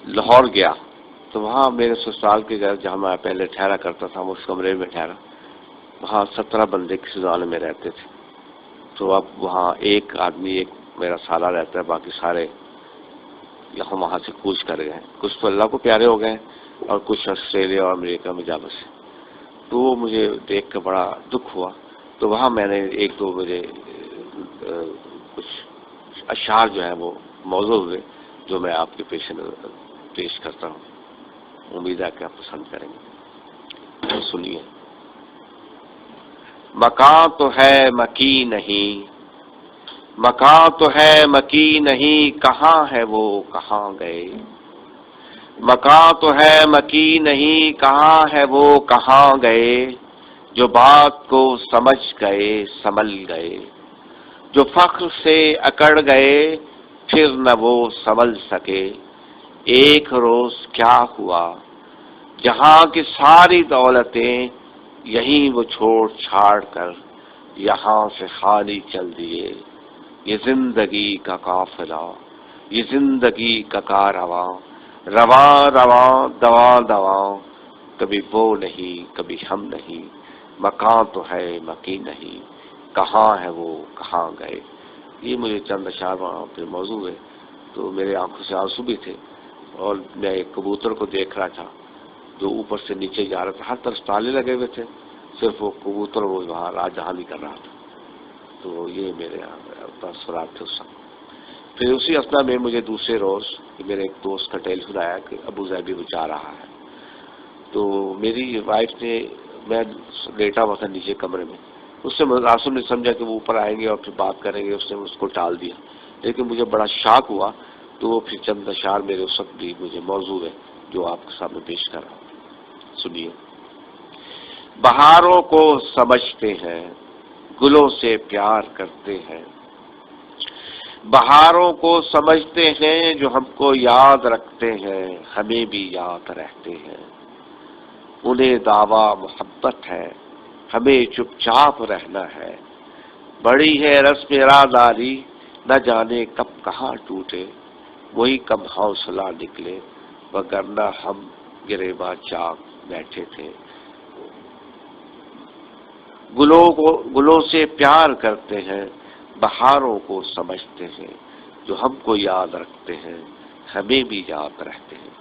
لاہور گیا تو وہاں میرے سسرال کے گھر جہاں میں پہلے ٹھہرا کرتا تھا اس کمرے میں ٹھہرا، وہاں 17 بندے کسی زمانے میں رہتے تھے. تو اب وہاں ایک آدمی، ایک میرا سالہ رہتا ہے، باقی سارے یہاں وہاں سے کوچ کر گئے ہیں. کچھ تو اللہ کو پیارے ہو گئے اور کچھ آسٹریلیا اور امریکہ میں جا بسے. تو وہ مجھے دیکھ کر بڑا دکھ ہوا. تو وہاں میں نے ایک دو مجھے کچھ اشعار جو ہیں وہ موضوع ہوئے جو میں آپ کے پیش کرتا ہوں. امید ہے کہ آپ پسند کریں گے. سنیے. مکان تو ہے مکی نہیں، مکان تو ہے مکی نہیں، کہاں ہے وہ کہاں گئے. مکان تو ہے مکی نہیں، کہاں ہے وہ کہاں گئے. جو بات کو سمجھ گئے سنبھل گئے، جو فخر سے اکڑ گئے پھر نہ وہ سنبھل سکے. ایک روز کیا ہوا جہاں کی ساری دولتیں یہیں وہ چھوڑ چھاڑ کر یہاں سے خالی چل دیے. یہ زندگی کا قافلہ، یہ زندگی کا کارواں، رواں رواں دواں دواں، کبھی وہ نہیں کبھی ہم نہیں. مکان تو ہے مکی نہیں، کہاں ہے وہ کہاں گئے. یہ مجھے چند اشعار وہاں پہ موضوع ہے. تو میرے آنکھوں سے آنسو بھی تھے اور میں ایک کبوتر کو دیکھ رہا تھا جو اوپر سے نیچے جا رہا تھا. ہر طرف تالے لگے ہوئے تھے، صرف وہ کبوتر وہ وہاں راہ جہاں نہیں کر رہا تھا. تو یہ میرے تاثرات تھے اس وقت. پھر اسی اثنا میں مجھے دوسرے روز میرے ایک دوست کا ٹیلیفون آیا کہ ابو ظہبی وہ جا رہا ہے. تو میری وائف نے، میں لیٹا ہوا تھا نیچے کمرے میں، اس سے راسم نے سمجھا کہ وہ اوپر آئیں گے اور پھر بات کریں گے، اس نے اس کو ٹال دیا. لیکن مجھے بڑا شاک ہوا. تو وہ پھر چند اشعار میرے اس وقت بھی مجھے موضوع ہے جو آپ کے سامنے پیش کر رہا ہوں. سنیے. بہاروں کو سمجھتے ہیں، گلوں سے پیار کرتے ہیں. بہاروں کو سمجھتے ہیں جو ہم کو یاد رکھتے ہیں، ہمیں بھی یاد رہتے ہیں. انہیں دعویٰ محبت ہے، ہمیں چپ چاپ رہنا ہے. بڑی ہے رسم رازداری، نہ جانے کب کہاں ٹوٹے. وہی کم حوصلہ نکلے وگرنہ ہم گریباں چاک بیٹھے تھے. گلوں سے پیار کرتے ہیں، بہاروں کو سمجھتے ہیں جو ہم کو یاد رکھتے ہیں، ہمیں بھی یاد رہتے ہیں.